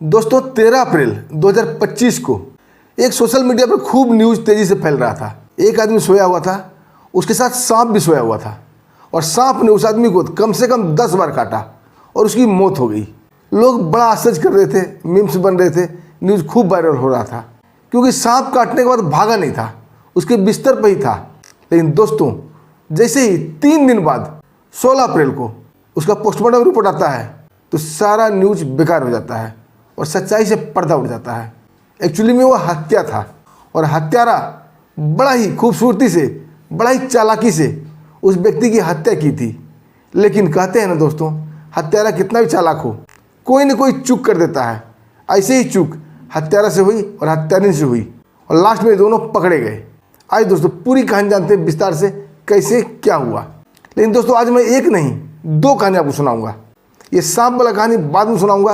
दोस्तों 13 अप्रैल 2025 को एक सोशल मीडिया पर खूब न्यूज़ तेज़ी से फैल रहा था। एक आदमी सोया हुआ था, उसके साथ सांप भी सोया हुआ था और सांप ने उस आदमी को कम से कम 10 बार काटा और उसकी मौत हो गई। लोग बड़ा आश्चर्य कर रहे थे, मीम्स बन रहे थे, न्यूज़ खूब वायरल हो रहा था क्योंकि सांप काटने के बाद भागा नहीं था, उसके बिस्तर पर ही था। लेकिन दोस्तों जैसे ही 3 दिन बाद 16 अप्रैल को उसका पोस्टमार्टम रिपोर्ट आता है तो सारा न्यूज़ बेकार हो जाता है और सच्चाई से पर्दा उठ जाता है। एक्चुअली में वो हत्या था और हत्यारा बड़ा ही खूबसूरती से, बड़ा ही चालाकी से उस व्यक्ति की हत्या की थी। लेकिन कहते हैं ना दोस्तों, हत्यारा कितना भी चालाक हो, कोई न कोई चूक कर देता है। ऐसे ही चूक हत्यारा से हुई और हत्यारिन से हुई और लास्ट में दोनों पकड़े गए। आज दोस्तों पूरी कहानी जानते हैं विस्तार से कैसे क्या हुआ। लेकिन दोस्तों आज मैं एक नहीं 2 कहानी आपको सुनाऊंगा। ये सांप वाला कहानी बाद में सुनाऊंगा।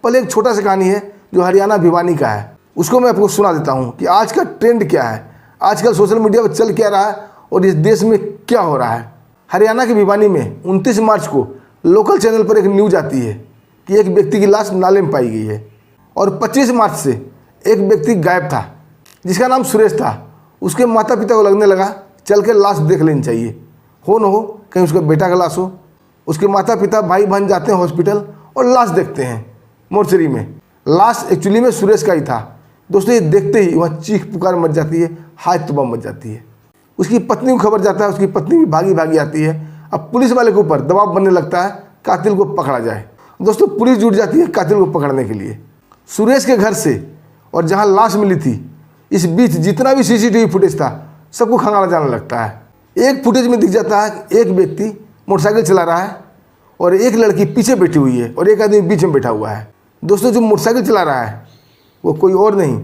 पहले एक छोटा सा कहानी है जो हरियाणा भिवानी का है, उसको मैं आपको सुना देता हूँ कि आज का ट्रेंड क्या है, आजकल सोशल मीडिया पर चल क्या रहा है और इस देश में क्या हो रहा है। हरियाणा के भिवानी में 29 मार्च को लोकल चैनल पर एक न्यूज़ आती है कि एक व्यक्ति की लाश नाले में पाई गई है और 25 मार्च से एक व्यक्ति गायब था जिसका नाम सुरेश था। उसके माता पिता को लगने लगा चल के लाश देख लेनी चाहिए, हो न हो कहीं उसका बेटा का लाश हो। उसके माता पिता भाई बहन जाते हैं हॉस्पिटल और लाश देखते हैं मोर्चरी में। लाश एक्चुअली में सुरेश का ही था। दोस्तों ये देखते ही वहाँ चीख पुकार मच जाती है, हाथ तुबा मच जाती है। उसकी पत्नी को खबर जाता है, उसकी पत्नी भी भागी भागी आती है। अब पुलिस वाले के ऊपर दबाव बनने लगता है कातिल को पकड़ा जाए। दोस्तों पुलिस जुट जाती है कातिल को पकड़ने के लिए। सुरेश के घर से और जहाँ लाश मिली थी इस बीच जितना भी CCTV फुटेज था सबको खंगाला जाने लगता है। एक फुटेज में दिख जाता है एक व्यक्ति मोटरसाइकिल चला रहा है और एक लड़की पीछे बैठी हुई है और एक आदमी बीच में बैठा हुआ है। दोस्तों जो मोटरसाइकिल चला रहा है वो कोई और नहीं,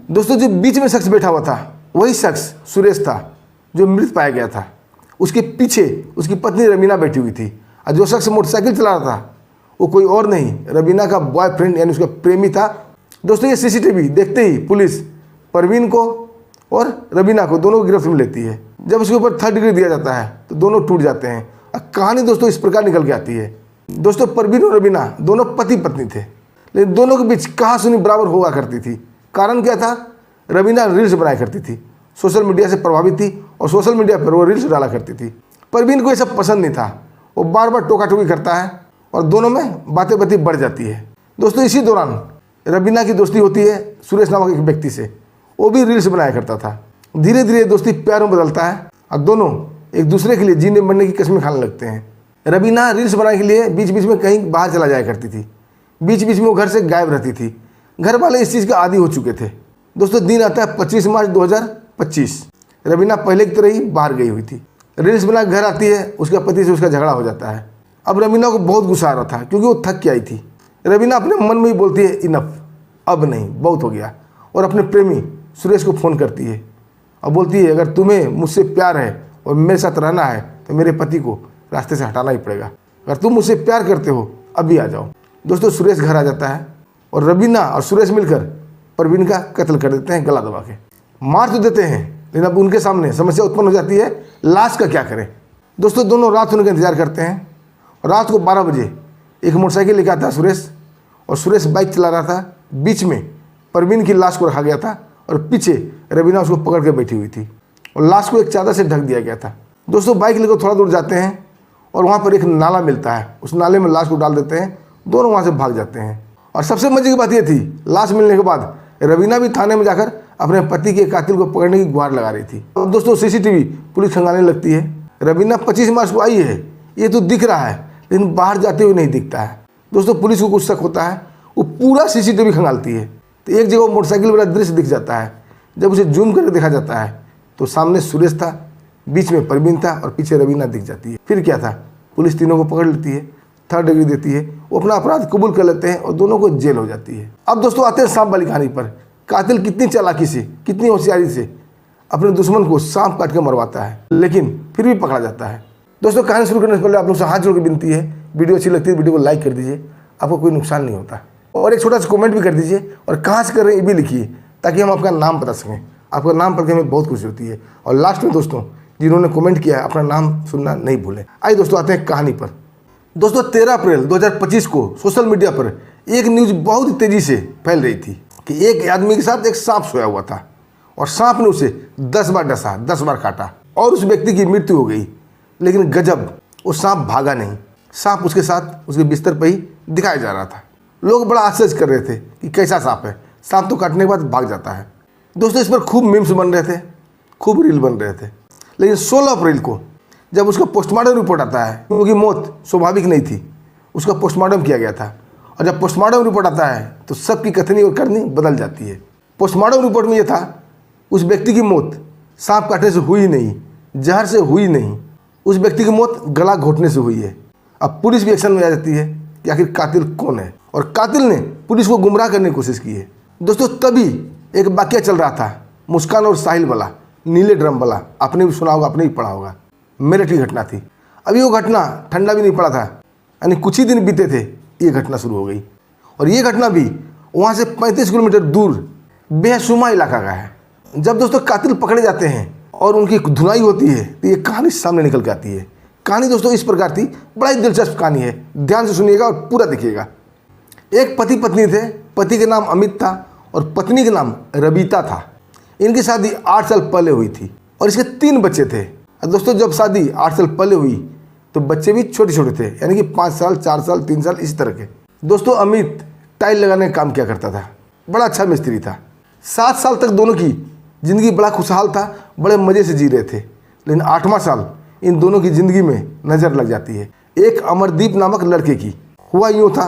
दोस्तों जो बीच में शख्स बैठा हुआ था वही शख्स सुरेश था जो मृत पाया गया था। उसके पीछे उसकी पत्नी रवीना बैठी हुई थी और जो शख्स मोटरसाइकिल चला रहा था वो कोई और नहीं, रवीना का बॉयफ्रेंड यानी उसका प्रेमी था। दोस्तों ये CCTV देखते ही पुलिस परवीन को और रवीना को दोनों को गिरफ्त में लेती है। जब उसके ऊपर 3rd डिग्री दिया जाता है तो दोनों टूट जाते हैं। कहानी दोस्तों इस प्रकार निकल के आती है। दोस्तों परवीन और रवीना दोनों पति पत्नी थे, लेकिन दोनों के बीच कहा सुनी बराबर हुआ करती थी। कारण क्या था? रवीना रील्स बनाया करती थी, सोशल मीडिया से प्रभावित थी और सोशल मीडिया पर वो रील्स डाला करती थी। परवीन को ये सब पसंद नहीं था, वो बार बार टोका टोकी करता है और दोनों में बातें बातें बढ़ जाती है। दोस्तों इसी दौरान रवीना की दोस्ती होती है सुरेश नामक एक व्यक्ति से, वो भी रील्स बनाया करता था। धीरे धीरे दोस्ती प्यार में बदलता है और दोनों एक दूसरे के लिए जीने मरने की कसमें खाने लगते हैं। रवीना रील्स बनाने के लिए बीच बीच में कहीं बाहर चला जाया करती थी, बीच बीच में वो घर से गायब रहती थी। घर वाले इस चीज़ का आदी हो चुके थे। दोस्तों दिन आता है 25 मार्च 2025। रवीना पहले की तरह ही बाहर गई हुई थी, रील्स बना घर आती है, उसका पति से उसका झगड़ा हो जाता है। अब रवीना को बहुत गुस्सा आ रहा था क्योंकि वो थक के आई थी। रवीना अपने मन में ही बोलती है इनफ, अब नहीं, बहुत हो गया, और अपने प्रेमी सुरेश को फ़ोन करती है और बोलती है अगर तुम्हें मुझसे प्यार है और मेरे साथ रहना है तो मेरे पति को रास्ते से हटाना ही पड़ेगा। अगर तुम मुझसे प्यार करते हो अभी आ जाओ। दोस्तों सुरेश घर आ जाता है और रवीना और सुरेश मिलकर परवीन का कत्ल कर देते हैं, गला दबा के मार तो देते हैं। लेकिन अब उनके सामने समस्या उत्पन्न हो जाती है, लाश का क्या करें। दोस्तों दोनों रात होने का इंतजार करते हैं और रात को 12 बजे एक मोटरसाइकिल लेकर आता है सुरेश, और सुरेश बाइक चला रहा था। बीच में परवीन की लाश को रखा गया था और पीछे रवीना उसको पकड़ के बैठी हुई थी और लाश को एक चादर से ढक दिया गया था। दोस्तों बाइक लेकर थोड़ा दूर जाते हैं और वहाँ पर एक नाला मिलता है, उस नाले में लाश को डाल देते हैं। दोनों वहाँ से भाग जाते हैं। और सबसे मजे की बात यह थी, लाश मिलने के बाद रवीना भी थाने में जाकर अपने पति के कातिल को पकड़ने की गुहार लगा रही थी। और दोस्तों CCTV पुलिस खंगालने लगती है। रवीना 25 मार्च को आई है, ये तो दिख रहा है, लेकिन बाहर जाते हुए नहीं दिखता है। दोस्तों पुलिस को कुछ शक होता है, वो पूरा CCTV खंगालती है तो एक जगह मोटरसाइकिल वाला दृश्य दिख जाता है। जब उसे जूम करके देखा जाता है तो सामने सुरेश था, बीच में परवीन था और पीछे रवीना दिख जाती है। फिर क्या था, पुलिस तीनों को पकड़ लेती है, 3rd डिग्री देती है, वो अपना अपराध कबूल कर लेते हैं और दोनों को जेल हो जाती है। अब दोस्तों आते हैं सांप वाली कहानी पर। कातिल कितनी चालाकी से, कितनी होशियारी से अपने दुश्मन को सांप काट के मरवाता है, लेकिन फिर भी पकड़ा जाता है। दोस्तों कहानी शुरू करने से पहले आप लोग से हाथ जोड़ के विनती है, वीडियो अच्छी लगती है वीडियो को लाइक कर दीजिए, आपको कोई नुकसान नहीं होता, और एक छोटा सा कमेंट भी कर दीजिए और कहाँ से कर रहे हैं ये भी लिखिए ताकि हम आपका नाम बता सकें। आपका नाम पढ़ के हमें बहुत खुशी होती है। और लास्ट में दोस्तों जिन्होंने कमेंट किया है अपना नाम सुनना नहीं भूलें। आइए दोस्तों आते हैं कहानी पर। दोस्तों 13 अप्रैल 2025 को सोशल मीडिया पर एक न्यूज़ बहुत तेज़ी से फैल रही थी कि एक आदमी के साथ एक सांप सोया हुआ था और सांप ने उसे 10 बार डसा, 10 बार काटा और उस व्यक्ति की मृत्यु हो गई। लेकिन गजब, वो सांप भागा नहीं, सांप उसके साथ उसके बिस्तर पर ही दिखाया जा रहा था। लोग बड़ा आश्चर्य कर रहे थे कि कैसा सांप है, सांप तो काटने के बाद भाग जाता है। दोस्तों, इस पर खूब मीम्स बन रहे थे, खूब रील बन रहे थे। लेकिन 16 अप्रैल को जब उसका पोस्टमार्टम रिपोर्ट आता है, क्योंकि मौत स्वाभाविक नहीं थी, उसका पोस्टमार्टम किया गया था। और जब पोस्टमार्टम रिपोर्ट आता है तो सबकी कथनी और करनी बदल जाती है। पोस्टमार्टम रिपोर्ट में यह था, उस व्यक्ति की मौत सांप काटने से हुई नहीं, जहर से हुई नहीं, उस व्यक्ति की मौत गला घोटने से हुई है। अब पुलिस भी एक्शन में आ जाती है कि आखिर कातिल कौन है, और कातिल ने पुलिस को गुमराह करने की कोशिश की है। दोस्तों, तभी एक वाकया चल रहा था, मुस्कान और साहिल वाला, नीले ड्रम वाला। आपने भी सुना होगा, आपने भी पढ़ा होगा। मेरठ की घटना थी। अभी वो घटना ठंडा भी नहीं पड़ा था, यानी कुछ ही दिन बीते थे, ये घटना शुरू हो गई। और ये घटना भी वहाँ से 35 किलोमीटर दूर बेहसुमा इलाका का है। जब दोस्तों कातिल पकड़े जाते हैं और उनकी धुनाई होती है तो ये कहानी सामने निकल के आती है। कहानी दोस्तों इस प्रकार थी, बड़ा ही दिलचस्प कहानी है, ध्यान से सुनिएगा और पूरा देखिएगा। एक पति पत्नी थे, पति का नाम अमित था और पत्नी का नाम रबीता था। इनकी शादी 8 साल पहले हुई थी और इसके 3 बच्चे थे। दोस्तों, जब शादी 8 साल पहले हुई तो बच्चे भी छोटे छोटे थे, यानी कि 5 साल, 4 साल, 3 साल, इसी तरह के। दोस्तों, अमित टाइल लगाने का काम किया करता था, बड़ा अच्छा मिस्त्री था। 7 साल तक दोनों की ज़िंदगी बड़ा खुशहाल था, बड़े मज़े से जी रहे थे। लेकिन 8वां साल इन दोनों की ज़िंदगी में नज़र लग जाती है, एक अमरदीप नामक लड़के की। हुआ यूँ था,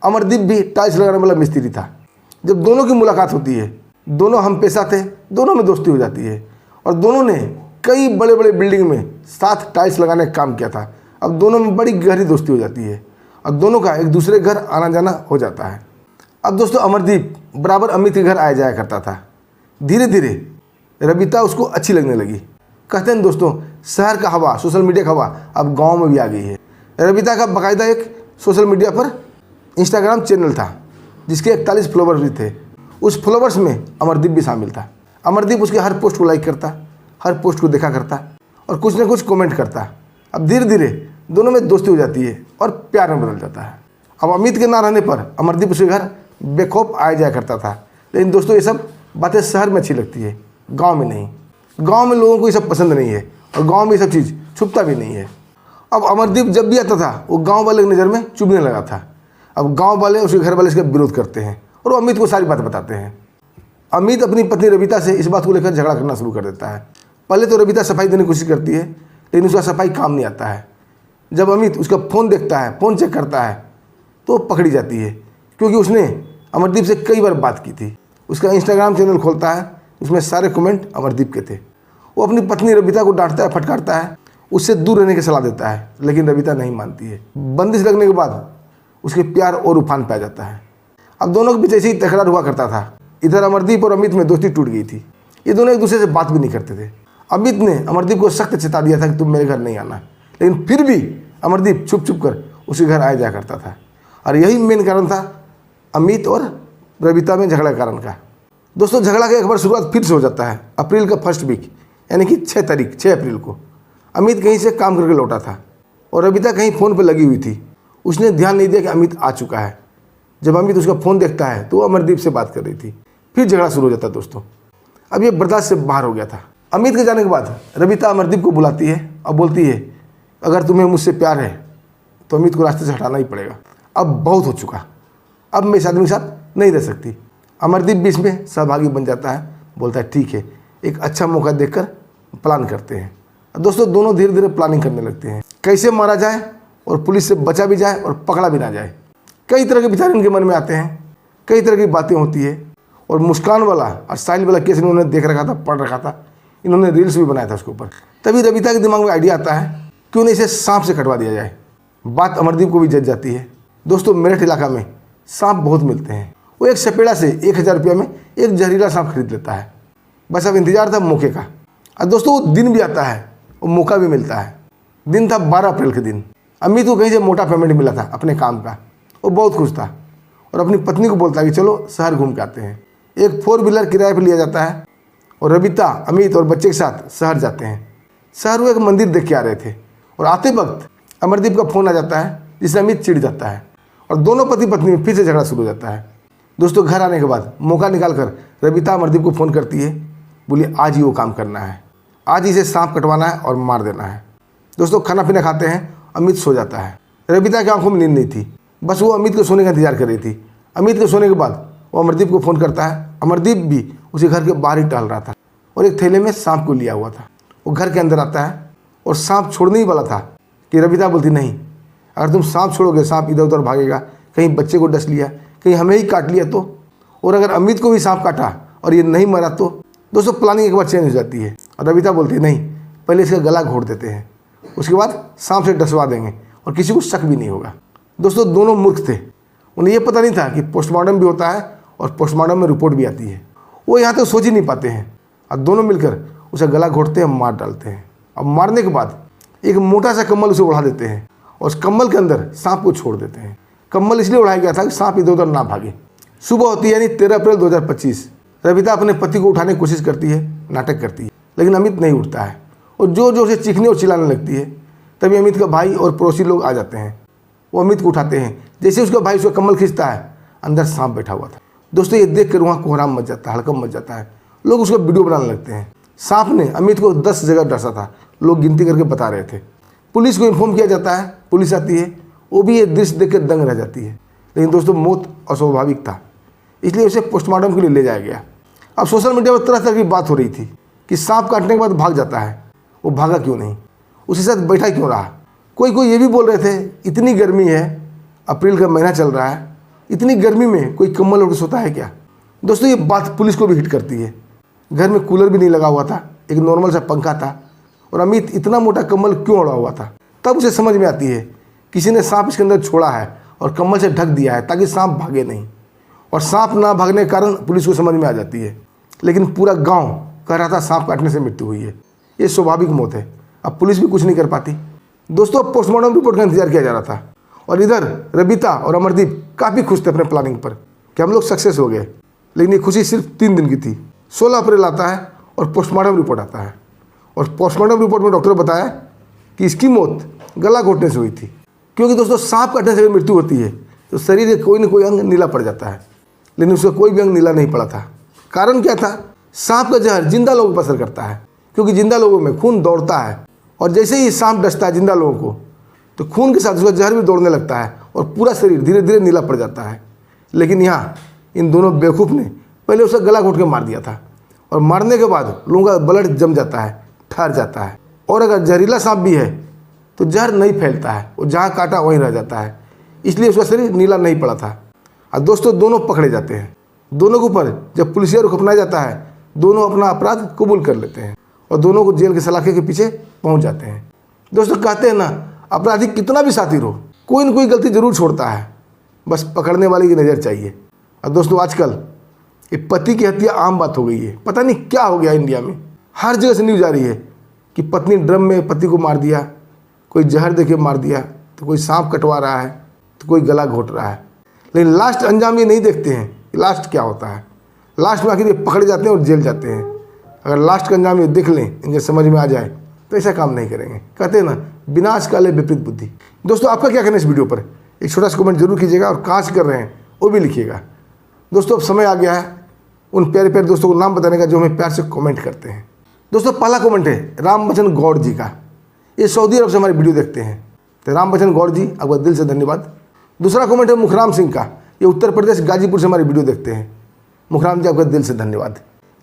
अमरदीप भी टाइल्स लगाने वाला मिस्त्री था। जब दोनों की मुलाकात होती है, दोनों हम पेशा थे, दोनों में दोस्ती हो जाती है और दोनों ने कई बड़े बड़े बिल्डिंग में साथ टाइल्स लगाने का काम किया था। अब दोनों में बड़ी गहरी दोस्ती हो जाती है और दोनों का एक दूसरे के घर आना जाना हो जाता है। अब दोस्तों, अमरदीप बराबर अमित के घर आया जाया करता था। धीरे धीरे रबीता उसको अच्छी लगने लगी। कहते हैं दोस्तों, शहर का हवा, सोशल मीडिया का हवा अब गांव में भी आ गई है। रबीता का बाकायदा एक सोशल मीडिया पर इंस्टाग्राम चैनल था जिसके 41 फॉलोवर्स भी थे। उस फॉलोवर्स में अमरदीप भी शामिल था। अमरदीप उसके हर पोस्ट को लाइक करता, हर पोस्ट को देखा करता और कुछ ना कुछ कमेंट करता। अब धीरे धीरे दोनों में दोस्ती हो जाती है और प्यार में बदल जाता है। अब अमित के ना रहने पर अमरदीप उसके घर बेखौफ आया जाया करता था। लेकिन दोस्तों, ये सब बातें शहर में अच्छी लगती है, गांव में नहीं। गांव में लोगों को ये सब पसंद नहीं है और गांव में ये सब चीज़ छुपता भी नहीं है। अब अमरदीप जब भी आता था वो गांव वाले की नज़र में चुभने लगा था। अब गांव वाले, उसके घर वाले इसका विरोध करते हैं और वो अमित को सारी बात बताते हैं। अमित अपनी पत्नी रबीता से इस बात को लेकर झगड़ा करना शुरू कर देता है। पहले तो रबीता सफाई देने की कोशिश करती है, लेकिन उसका सफाई काम नहीं आता है। जब अमित उसका फ़ोन देखता है, फ़ोन चेक करता है, तो पकड़ी जाती है, क्योंकि उसने अमरदीप से कई बार बात की थी। उसका इंस्टाग्राम चैनल खोलता है, उसमें सारे कमेंट अमरदीप के थे। वो अपनी पत्नी रबीता को डांटता है, फटकारता है, उससे दूर रहने की सलाह देता है, लेकिन रबीता नहीं मानती है। बंदिश लगने के बाद उसके प्यार और उफान पाया जाता है। अब दोनों के बीच ऐसे ही तकरार हुआ करता था। इधर अमरदीप और अमित में दोस्ती टूट गई थी। ये दोनों एक दूसरे से बात भी नहीं करते थे। अमित ने अमरदीप को सख्त चेता दिया था कि तुम मेरे घर नहीं आना, लेकिन फिर भी अमरदीप छुप छुप कर उसके घर आया जाया करता था। और यही मेन कारण था अमित और रबीता में झगड़ा कारण का। दोस्तों, झगड़ा का एक बार शुरुआत फिर से हो जाता है अप्रैल का फर्स्ट वीक, यानी कि 6 अप्रैल को। अमित कहीं से काम करके लौटा था और रबीता कहीं फ़ोन पर लगी हुई थी। उसने ध्यान नहीं दिया कि अमित आ चुका है। जब अमित उसका फ़ोन देखता है तो वो अमरदीप से बात कर रही थी। फिर झगड़ा शुरू हो जाता है। दोस्तों, अब ये बर्दाश्त से बाहर हो गया था। अमित के जाने के बाद रबीता अमरदीप को बुलाती है और बोलती है, अगर तुम्हें मुझसे प्यार है तो अमित को रास्ते से हटाना ही पड़ेगा। अब बहुत हो चुका, अब मैं इस आदमी के साथ नहीं रह सकती। अमरदीप भी इसमें सहभागी बन जाता है, बोलता है ठीक है, एक अच्छा मौका देखकर प्लान करते हैं। दोस्तों, दोनों धीरे धीरे प्लानिंग करने लगते हैं, कैसे मारा जाए और पुलिस से बचा भी जाए और पकड़ा भी ना जाए। कई तरह के विचार इनके मन में आते हैं, कई तरह की बातें होती है। और मुस्कान वाला और साहिल वाला केस इन्होंने देख रखा था, पढ़ रखा था, इन्होंने रील्स भी बनाया था उसके ऊपर। तभी रबीता के दिमाग में आइडिया आता है कि उन्हें इसे सांप से कटवा दिया जाए। बात अमरदीप को भी जच जाती है। दोस्तों, मेरठ इलाका में सांप बहुत मिलते हैं। वो एक सपेड़ा से 1000 रुपये में एक जहरीला सांप खरीद लेता है। बस अब इंतजार था मौके का। और दोस्तों, वो दिन भी आता है और मौका भी मिलता है। दिन था 12 अप्रैल के दिन। अमित को कहीं से मोटा पेमेंट मिला था अपने काम का। वो बहुत खुश था और अपनी पत्नी को बोलता है कि चलो शहर घूम के आते हैं। एक 4 व्हीलर किराए पर लिया जाता है और रबीता, अमित और बच्चे के साथ शहर जाते हैं। शहर वो एक मंदिर देख के आ रहे थे और आते वक्त अमरदीप का फ़ोन आ जाता है, जिससे अमित चिढ़ जाता है और दोनों पति पत्नी में फिर से झगड़ा शुरू हो जाता है। दोस्तों घर आने के बाद मौका निकालकर रबीता अमरदीप को फ़ोन करती है, बोली आज ही वो काम करना है, आज इसे सांप कटवाना है और मार देना है। दोस्तों खाना पीना खाते हैं, अमित सो जाता है। रबीता की आंखों में नींद नहीं थी, बस वो अमित के सोने का इंतजार कर रही थी। अमित के सोने के बाद वो अमरदीप को फ़ोन करता है। अमरदीप भी उसे घर के बाहर ही टहल रहा था और एक थैले में सांप को लिया हुआ था। वो घर के अंदर आता है और सांप छोड़ने ही वाला था कि रबीता बोलती नहीं, अगर तुम सांप छोड़ोगे सांप इधर उधर भागेगा, कहीं बच्चे को डस लिया, कहीं हमें ही काट लिया तो, और अगर अमित को भी सांप काटा और ये नहीं मरा तो। दोस्तों प्लानिंग एक बार चेंज हो जाती है और रबीता बोलती है नहीं, पहले इसका गला घोट देते हैं, उसके बाद सांप से डसवा देंगे और किसी को शक भी नहीं होगा। दोस्तों दोनों मूर्ख थे, उन्हें ये पता नहीं था कि पोस्टमार्टम भी होता है और पोस्टमार्टम में रिपोर्ट भी आती है। वो यहाँ तक सोच ही नहीं पाते हैं और दोनों मिलकर उसे गला घोटते हैं, मार डालते हैं। अब मारने के बाद एक मोटा सा कम्बल उसे उड़ा देते हैं और उस कम्बल के अंदर सांप को छोड़ देते हैं। कम्बल इसलिए उड़ाया गया था कि सांप इधर उधर ना भागे। सुबह होती है यानी 13 अप्रैल 2025। रबीता अपने पति को उठाने की कोशिश करती है, नाटक करती है, लेकिन अमित नहीं उठता है और जोर जोर से चीखने और चिल्लाने लगती है। तभी अमित का भाई और पड़ोसी लोग आ जाते हैं। वो अमित को उठाते हैं। जैसे उसका भाई उसका कम्बल खींचता है, अंदर सांप बैठा हुआ था। दोस्तों ये देख कर वहाँ कोहराम मच जाता है, हड़कंप मच जाता है। लोग उसका वीडियो बनाने लगते हैं। सांप ने अमित को 10 जगह डसा था, लोग गिनती करके बता रहे थे। पुलिस को इन्फॉर्म किया जाता है, पुलिस आती है, वो भी ये दृश्य देख कर दंग रह जाती है। लेकिन दोस्तों मौत अस्वाभाविक था, इसलिए उसे पोस्टमार्टम के लिए ले जाया गया। अब सोशल मीडिया पर तरह तरह की बात हो रही थी कि सांप काटने के बाद भाग जाता है, वो भागा क्यों नहीं, उसके साथ बैठा क्यों रहा। कोई ये भी बोल रहे थे इतनी गर्मी है, अप्रैल का महीना चल रहा है, इतनी गर्मी में कोई कम्बल ओढ़ सोता है क्या। दोस्तों ये बात पुलिस को भी हिट करती है। घर में कूलर भी नहीं लगा हुआ था, एक नॉर्मल सा पंखा था और अमित इतना मोटा कम्बल क्यों ओढ़ा हुआ था। तब उसे समझ में आती है किसी ने सांप इसके अंदर छोड़ा है और कम्बल से ढक दिया है ताकि सांप भागे नहीं, और सांप ना भागने के कारण पुलिस को समझ में आ जाती है। लेकिन पूरा गांव कह रहा था सांप काटने से मृत्यु हुई है, ये स्वाभाविक मौत है। अब पुलिस भी कुछ नहीं कर पाती। दोस्तों पोस्टमार्टम रिपोर्ट का इंतजार किया जा रहा था और इधर रबीता और अमरदीप काफ़ी खुश थे अपने प्लानिंग पर कि हम लोग सक्सेस हो गए। लेकिन ये खुशी सिर्फ 3 दिन की थी। 16 अप्रैल आता है और पोस्टमार्टम रिपोर्ट आता है और पोस्टमार्टम रिपोर्ट में डॉक्टर ने बताया कि इसकी मौत गला घोटने से हुई थी। क्योंकि दोस्तों सांप काटने से मृत्यु होती है तो शरीर के कोई न कोई अंग नीला पड़ जाता है, लेकिन उसका कोई भी अंग नीला नहीं पड़ा था। कारण क्या था, सांप का जहर जिंदा लोगों पर असर करता है, क्योंकि जिंदा लोगों में खून दौड़ता है और जैसे ही सांप डसता है जिंदा लोगों को तो खून के साथ उसका जहर भी दौड़ने लगता है और पूरा शरीर धीरे धीरे नीला पड़ जाता है। लेकिन यहाँ इन दोनों बेवकूफ़ ने पहले उसका गला घोट के मार दिया था और मारने के बाद लोगों का ब्लड जम जाता है, ठहर जाता है, और अगर जहरीला सांप भी है तो जहर नहीं फैलता है, वो जहाँ काटा वहीं रह जाता है, इसलिए उसका शरीर नीला नहीं पड़ा था। और दोस्तों दोनों पकड़े जाते हैं। दोनों के ऊपर जब पुलिसिया रुख अपनाया जाता है, दोनों अपना अपराध कबूल कर लेते हैं और दोनों को जेल के सलाखे के पीछे पहुंच जाते हैं। दोस्तों कहते हैं ना, अपराधी कितना भी शातिर हो, कोई न कोई गलती जरूर छोड़ता है, बस पकड़ने वाले की नज़र चाहिए। और दोस्तों आजकल ये पति की हत्या आम बात हो गई है। पता नहीं क्या हो गया इंडिया में, हर जगह से न्यूज़ आ रही है कि पत्नी ड्रम में पति को मार दिया, कोई जहर देके मार दिया, तो कोई सांप कटवा रहा है, तो कोई गला घोट रहा है। लेकिन लास्ट अंजाम ये नहीं देखते हैं कि लास्ट क्या होता है। लास्ट में आखिर ये पकड़े जाते हैं और जेल जाते हैं। अगर लास्ट का अंजाम ये देख लें, इनके समझ में आ जाए तो ऐसा काम नहीं करेंगे। कहते हैं ना, विनाश काले विपरीत बुद्धि। दोस्तों आपका क्या कहना है इस वीडियो पर, एक छोटा सा कमेंट जरूर कीजिएगा और कहाँ से कर रहे हैं वो भी लिखिएगा। दोस्तों अब समय आ गया है उन प्यारे प्यारे दोस्तों को नाम बताने का जो हमें प्यार से कमेंट करते हैं। दोस्तों पहला कमेंट है रामबचन गौड़ जी का। ये सऊदी अरब से हमारी वीडियो देखते हैं, तो रामबचन गौड़ जी आपका दिल से धन्यवाद। दूसरा कमेंट है मुखराम सिंह का। ये उत्तर प्रदेश गाजीपुर से हमारी वीडियो देखते हैं। मुखराम जी आपका दिल से धन्यवाद।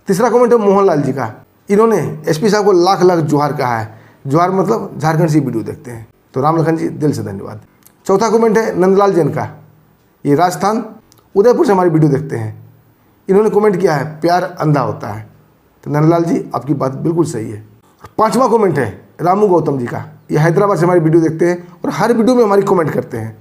तीसरा कमेंट है मोहनलाल जी का। इन्होंने एसपी साहब को लाख लाख जोहार कहा है। जोहार मतलब झारखंड से वीडियो देखते हैं, तो राम लखन जी दिल से धन्यवाद। चौथा कमेंट है नंदलाल जैन का। ये राजस्थान उदयपुर से हमारी वीडियो देखते हैं। इन्होंने कमेंट किया है प्यार अंधा होता है, तो नंदलाल जी आपकी बात बिल्कुल सही है। पांचवा कमेंट है रामू गौतम जी का। ये हैदराबाद से हमारी वीडियो देखते हैं और हर वीडियो में हमारी कमेंट करते हैं।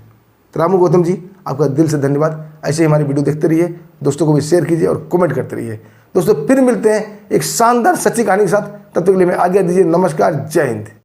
तो रामू गौतम जी आपका दिल से धन्यवाद। ऐसे ही हमारी वीडियो देखते रहिए, दोस्तों को भी शेयर कीजिए और कमेंट करते रहिए। दोस्तों फिर मिलते हैं एक शानदार सच्ची कहानी के साथ। तब तक के लिए मैं आज्ञा दीजिए। नमस्कार, जय हिंद।